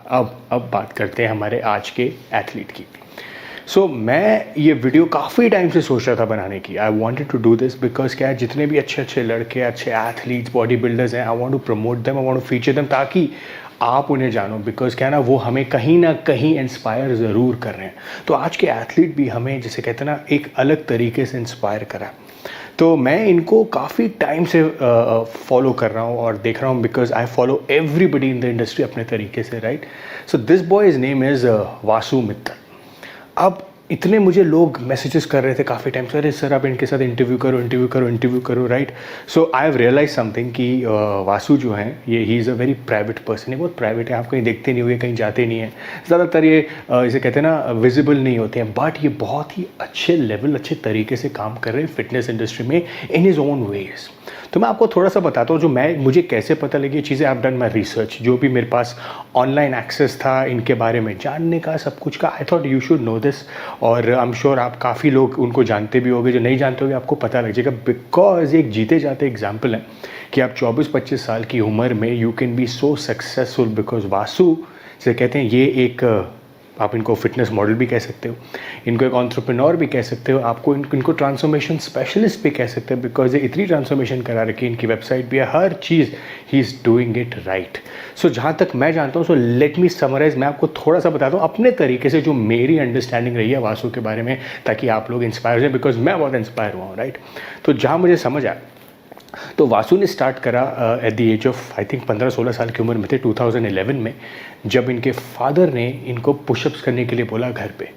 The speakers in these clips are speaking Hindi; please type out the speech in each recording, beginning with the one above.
अब बात करते हैं हमारे आज के एथलीट की। मैं ये वीडियो काफ़ी टाइम से सोच रहा था बनाने की। I wanted to do this because क्या है, जितने भी अच्छे अच्छे लड़के, अच्छे एथलीट्स, बॉडी बिल्डर्स हैं, I want to promote them, I want to feature them, ताकि आप उन्हें जानो। बिकॉज क्या है ना, वो हमें कहीं ना कहीं इंस्पायर ज़रूर कर रहे हैं। तो आज के एथलीट भी हमें, जैसे कहते हैं ना, एक अलग तरीके से इंस्पायर करा। तो मैं इनको काफ़ी टाइम से फॉलो कर रहा हूँ और देख रहा हूँ, because I follow everybody in the industry अपने तरीके से, right. So this boy is name is Vasu Mittal. अब इतने मुझे लोग मैसेजेस कर रहे थे काफ़ी टाइम से, अरे सर आप इनके साथ इंटरव्यू करो, right. So I have realise something कि वासु जो हैं, ये he is a very private person है, बहुत प्राइवेट है। आप कहीं देखते नहीं होंगे, कहीं जाते नहीं हैं ज़्यादातर, ये इसे कहते हैं ना, विजिबल नहीं होते हैं। बट ये बहुत ही अच्छे लेवल, अच्छे तरीके से काम कर रहे हैं फिटनेस इंडस्ट्री में इन हिज ओन वेज। तो मैं आपको थोड़ा सा बताता हूँ, मुझे कैसे पता लगी ये चीज़ें। I have done my research, जो भी मेरे पास ऑनलाइन एक्सेस था इनके बारे में जानने का, सब कुछ का। I thought you should know this. और आई एम श्योर आप काफ़ी लोग उनको जानते भी होंगे, जो नहीं जानते होंगे आपको पता लग जाएगा। बिकॉज एक जीते जाते एग्जाम्पल है कि आप 24-25 साल की उम्र में you can be so successful. Because Vasu से कहते हैं, ये एक, आप इनको फिटनेस मॉडल भी कह सकते हो, इनको एक एंटरप्रेन्योर भी कह सकते हो, आपको इनको ट्रांसफॉर्मेशन स्पेशलिस्ट भी कह सकते हो। बिकॉज ये इतनी ट्रांसफॉर्मेशन करा रखी है, इनकी वेबसाइट भी है, हर चीज़ he is doing it right. So जहाँ तक मैं जानता हूँ, सो लेट मी समराइज, मैं आपको थोड़ा सा बताता हूँ अपने तरीके से, जो मेरी अंडरस्टैंडिंग रही है वासु के बारे में, ताकि आप लोग इंस्पायर हो, बिकॉज मैं बहुत इंस्पायर हुआ हूँ, राइट। तो जहाँ मुझे समझ आया, तो वासु ने स्टार्ट करा at the age of I think 15-16 साल की उम्र में थे, 2011 में, जब इनके फादर ने इनको पुशअप्स करने के लिए बोला घर पे।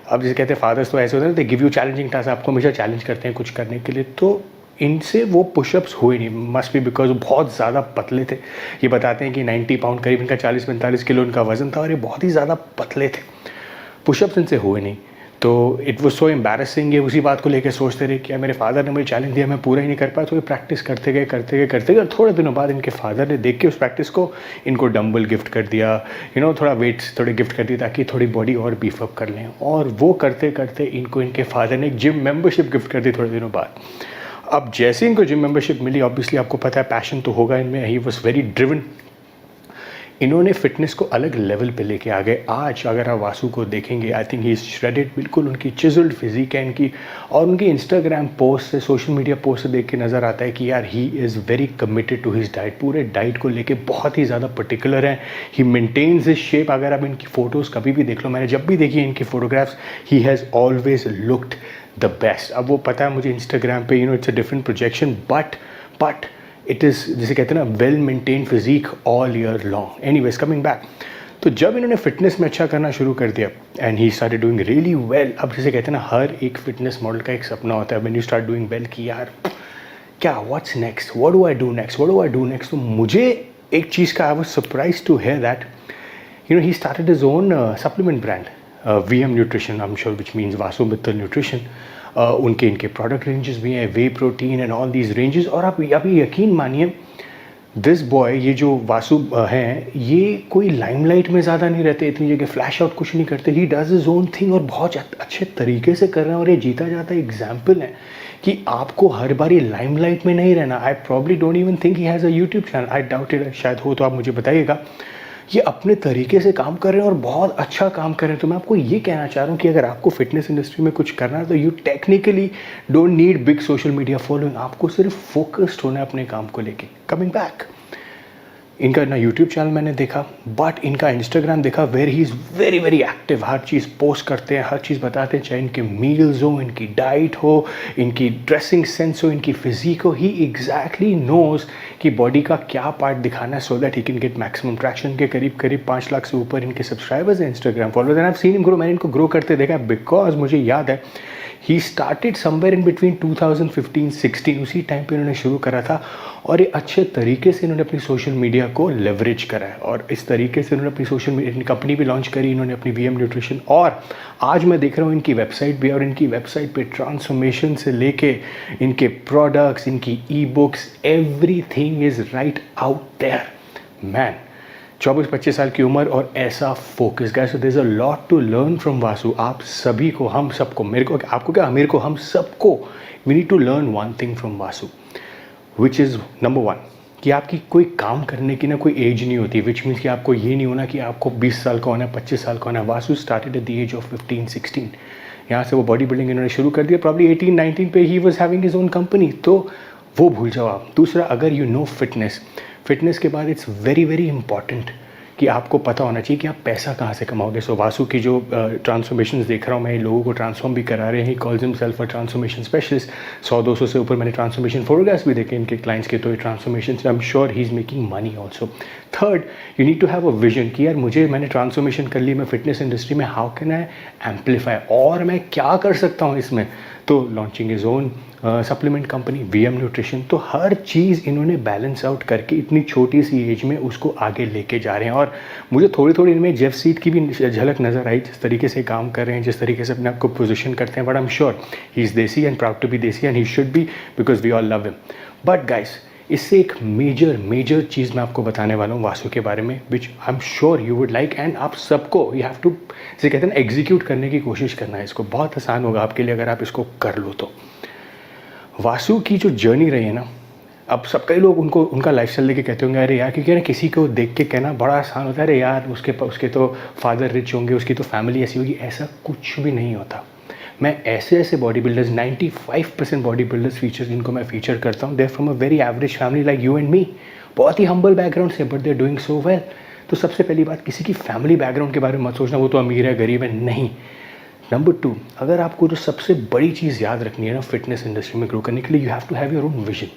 अब जैसे कहते हैं फादर्स तो ऐसे होते हैं, they give you challenging task, आपको हमेशा चैलेंज करते हैं कुछ करने के लिए। तो इनसे वो पुशअप्स हुए नहीं, मस्ट बी बिकॉज वो बहुत ज़्यादा पतले थे। ये बताते हैं कि 90 पाउंड करीब इनका, 40-45 किलो इनका वजन था, और ये बहुत ही ज़्यादा पतले थे। पुशअप्स इनसे हुए नहीं। तो इट वॉज सो एम्बैरसिंग। ये उसी बात को लेकर सोचते रहे कि यार मेरे फादर ने मुझे चैलेंज दिया, मैं पूरा ही नहीं कर पाया। तो ये प्रैक्टिस करते गए और थोड़े दिनों बाद इनके फादर ने देख के उस प्रैक्टिस को इनको डंबल गिफ्ट कर दिया, थोड़ा वेट्स थोड़े गिफ्ट कर दिया, ताकि थोड़ी बॉडी और बीफअप कर लें। और वो करते करते इनको इनके फादर ने एक जिम मेम्बरशिप गिफ्ट कर दी थोड़े दिनों बाद। अब जैसे इनको जिम मेम्बरशिप मिली, ऑब्वियसली आपको पता है पैशन तो होगा इनमें, ही वॉज वेरी ड्रिवन। इन्होंने फिटनेस को अलग लेवल पे लेके आ गए। आज अगर आप वासु को देखेंगे, I think he is shredded, बिल्कुल उनकी चिजल्ड फिजिक है इनकी। और उनकी इंस्टाग्राम पोस्ट से, सोशल मीडिया पोस्ट से देख के नज़र आता है कि यार he is very committed to his diet. पूरे डाइट को लेके बहुत ही ज़्यादा पर्टिकुलर है। He maintains his shape. अगर आप इनकी फ़ोटोज़ कभी भी देख लो, मैंने जब भी देखी है इनकी photographs, he has always looked the best. अब वो पता है मुझे इंस्टाग्राम पे, it's a different projection, but it is, जिसे कहते हैं ना, well maintain physique all year long. Anyways, coming back, तो जब इन्होंने फिटनेस में अच्छा करना शुरू कर दिया and he started doing really well. अब जैसे कहते हैं ना, हर एक फिटनेस मॉडल का एक सपना होता है, when you start doing well, कि यार क्या, what's next, what do I do next. तो मुझे एक चीज़ का, I was surprised to hear that he started his own supplement brand, VM nutrition, I am sure which means Vasu Mittal nutrition. उनके इनके प्रोडक्ट रेंजेस भी हैं, whey protein and all these ranges. और आप अभी यकीन मानिए, दिस बॉय, ये जो वासु हैं, ये कोई लाइमलाइट में ज़्यादा नहीं रहते, इतनी जगह फ्लैश आउट कुछ नहीं करते। He does his own thing और बहुत अच्छे तरीके से कर रहे हैं। और ये जीता जाता एग्जाम्पल है कि आपको हर बार ये लाइमलाइट में नहीं रहना। I probably don't even think he has a YouTube channel, I doubt it, शायद हो तो आप मुझे बताइएगा। ये अपने तरीके से काम कर रहे हैं और बहुत अच्छा काम कर रहे हैं। तो मैं आपको ये कहना चाह रहा हूँ कि अगर आपको फिटनेस इंडस्ट्री में कुछ करना है, तो you technically don't need big social media following. आपको सिर्फ फोकस्ड होना है अपने काम को लेके। कमिंग बैक, इनका ना यूट्यूब चैनल मैंने देखा, बट इनका इंस्टाग्राम देखा, where he is very very active. हर चीज़ पोस्ट करते हैं, हर चीज़ बताते हैं, चाहे इनके मील्स हो, इनकी डाइट हो, इनकी ड्रेसिंग सेंस हो, इनकी फिजिक हो। ही एग्जैक्टली नोज कि बॉडी का क्या पार्ट दिखाना है, so that he can get maximum traction. के करीब 5 लाख से ऊपर इनके सब्सक्राइबर्स हैं, Instagram followers. And I have seen him grow, मैंने इनको ग्रो करते देखा, बिकॉज मुझे याद है he started somewhere in between 2015-16, उसी टाइम पे इन्होंने शुरू करा था। और ये अच्छे तरीके से इन्होंने अपनी सोशल मीडिया को लेवरेज करा है, और इस तरीके से इन्होंने अपनी सोशल मीडिया कंपनी भी लॉन्च करी इन्होंने, अपनी VM न्यूट्रिशन। और आज मैं देख रहा हूँ इनकी वेबसाइट भी, और इनकी वेबसाइट पे ट्रांसफॉर्मेशन से लेके इनके प्रोडक्ट्स, इनकी e books, everything is right out there man. 24-25 साल की उम्र और ऐसा focus, guys, so there is a lot to learn from Vasu. आप सभी को, हम सबको, मेरे को, आपको क्या, मेरे को, हम सबको, we need to learn one thing from Vasu, which is number 1, कि आपकी कोई काम करने की ना कोई एज नहीं होती, विच मीन्स कि आपको ये नहीं होना कि आपको 20 साल का होना है, 25 साल का होना है। Vasu started at the age of 15-16, यहाँ से वो बॉडी बिल्डिंग इन्होंने शुरू कर दिया। प्रॉब्ली 18-19 पे he was having his own company, तो वो भूल जाओ आप। दूसरा, अगर यू नो फिटनेस के बाद इट्स वेरी वेरी इंपॉर्टेंट कि आपको पता होना चाहिए कि आप पैसा कहाँ से कमाओगे। सो वासु की जो ट्रांसफॉर्मेशंस देख रहा हूँ मैं, लोगों को ट्रांसफॉर्म भी करा रहे हैं। He calls himself a transformation specialist. 100-200 से ऊपर मैंने ट्रांसफॉर्मेशन फोटोग्राफ्स भी देखे इनके क्लाइंट्स के, तो ये ट्रांसफॉर्मेशन से I am sure he is making money also. Third, you need to have a vision कि यार मैंने ट्रांसफॉर्मेशन कर ली, मैं फिटनेस इंडस्ट्री में, हाउ कैन आई एम्पलीफाई, और मैं क्या कर सकता हूँ इसमें। तो launching is own supplement company VM nutrition. तो हर चीज़ इन्होंने बैलेंस आउट करके इतनी छोटी सी एज में उसको आगे लेके जा रहे हैं। और मुझे थोड़ी थोड़ी इनमें जेफ सीड की भी झलक नज़र आई, जिस तरीके से काम कर रहे हैं, जिस तरीके से अपने आप को पोजीशन करते हैं। But I am sure he is desi and proud to be desi and he should be, because we all love him. But guys, इससे एक मेजर चीज़ मैं आपको बताने वाला हूँ वासु के बारे में, which I am sure you would like, and आप सबको यू हैव टू, जैसे कहते हैं ना, एग्जीक्यूट करने की कोशिश करना है। इसको बहुत आसान होगा आपके लिए अगर आप इसको कर लो तो। वासु की जो जर्नी रही है ना, अब सब कई लोग उनका लाइफस्टाइल लेके कहते होंगे अरे यार, क्योंकि ना किसी को देख के कहना बड़ा आसान होता है, अरे यार उसके तो फादर रिच होंगे, उसकी तो फैमिली ऐसी होगी। ऐसा कुछ भी नहीं होता। मैं ऐसे body builders, 95% body builders feature जिनको मैं फीचर करता हूँ, they are from a very average family like you and me. बहुत ही हम्बल बैकग्राउंड से, but they are doing so well. तो सबसे पहली बात, किसी की फैमिली बैकग्राउंड के बारे में मत सोचना वो तो अमीर है गरीब है, नहीं। नंबर 2, अगर आपको जो सबसे बड़ी चीज़ याद रखनी है ना फिटनेस इंडस्ट्री में ग्रो करने के लिए, you have to have your own vision.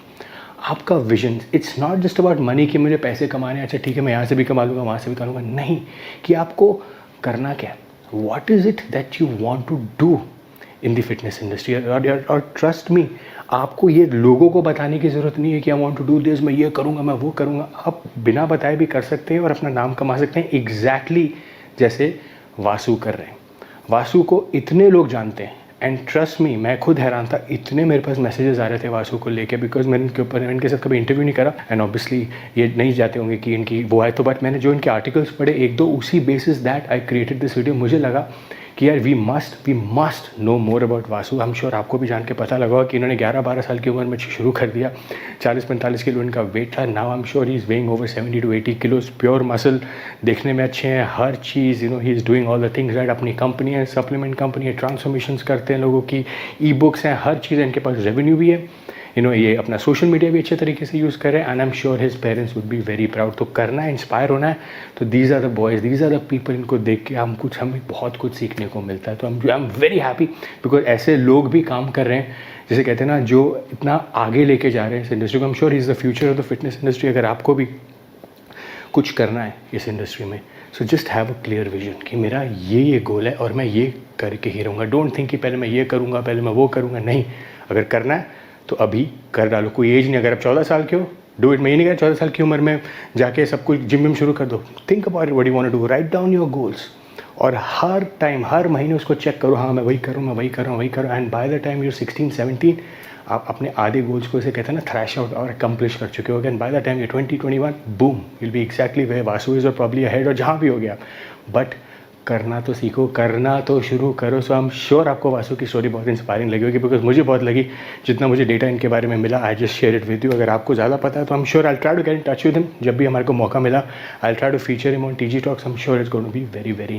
आपका vision, it's not just about money कि मुझे पैसे कमाने, अच्छा ठीक है मैं यहाँ से भी कमा लूँगा वहाँ से भी कमा लूँगा, नहीं। कि आपको करना क्या है, what is it that you want to do in the fitness industry. और ट्रस्ट मी, आपको ये लोगों को बताने की ज़रूरत नहीं है कि I want to do this, मैं ये करूँगा मैं वो करूँगा। आप बिना बताए भी कर सकते हैं और अपना नाम कमा सकते हैं, एग्जैक्टली जैसे वासु कर रहे हैं। वासु को इतने लोग जानते हैं, एंड ट्रस्ट मी, मैं खुद हैरान था, इतने मेरे पास मैसेजेस आ रहे थे वासु को लेके, बिकॉज मैंने इनके साथ कभी इंटरव्यू नहीं करा, एंड ऑब्वियसली ये नहीं जाते होंगे कि इनकी वो आए तो, बट मैंने जो इनके आर्टिकल्स पढ़े एक दो, उसी basis that I created this video. मुझे लगा कि यार we must know more about Vasu. I am sure आपको भी जान के पता लगा कि इन्होंने 11-12 साल की उम्र में शुरू कर दिया। 40-45 किलो इनका वेट था, now I am sure he is weighing over 70 to 80 kilos, pure muscle, देखने में अच्छे हैं, हर चीज़ he is doing all the things right. अपनी कंपनी है, सप्लीमेंट कंपनी है, ट्रांसफॉर्मेशंस करते हैं लोगों की, ई बुक्स हैं, हर चीज़ है इनके पास, रेवेन्यू भी है। ये अपना सोशल मीडिया भी अच्छे तरीके से यूज़ कर रहे हैं, and I am sure his parents would be very proud. तो करना है, इंस्पायर होना है, तो these are the boys, these are the people, इनको देख के हमें बहुत कुछ सीखने को मिलता है। तो I am very happy, because ऐसे लोग भी काम कर रहे हैं, जैसे कहते हैं ना, जो इतना आगे लेके जा रहे हैं इस इंडस्ट्री को। आई am sure he is the future of the fitness industry. अगर आपको भी कुछ करना है इस इंडस्ट्री में, so just have a clear vision कि मेरा ये गोल है और मैं ये करके ही रहूँगा। डोंट थिंक कि पहले मैं ये करूँगा, पहले मैं वो करूँगा, नहीं। अगर करना है तो अभी कर डालो, कोई एज नहीं। अगर आप 14 साल के हो, डू इट। मैं ये नहीं कह 14 साल की उम्र में जाके सब कुछ जिम शुरू कर दो। Think about what you want to do, write down your goals, और हर टाइम हर महीने उसको चेक करो, हाँ मैं वही करूँ, and by the time you're 16-17 आप अपने आधे गोल्स को, इसे कहते हैं ना, थ्रैश आउट और अकम्प्लिश कर चुके हो। And by the time you're 20-21, boom, will be exactly where Vasu is, और प्रॉब्ली अहेड, और जहाँ भी हो गया। बट करना तो सीखो, करना तो शुरू करो। सो आई एम श्योर आपको वासु की स्टोरी बहुत इंस्पायरिंग लगी होगी, बिकॉज मुझे बहुत लगी। जितना मुझे डेटा इनके बारे में मिला, I just share it with you. अगर आपको ज़्यादा पता है तो I am sure I try to get in touch with him. जब भी हमारे को मौका मिला, I try to feature him on TG Talks। I am sure it's going to be very very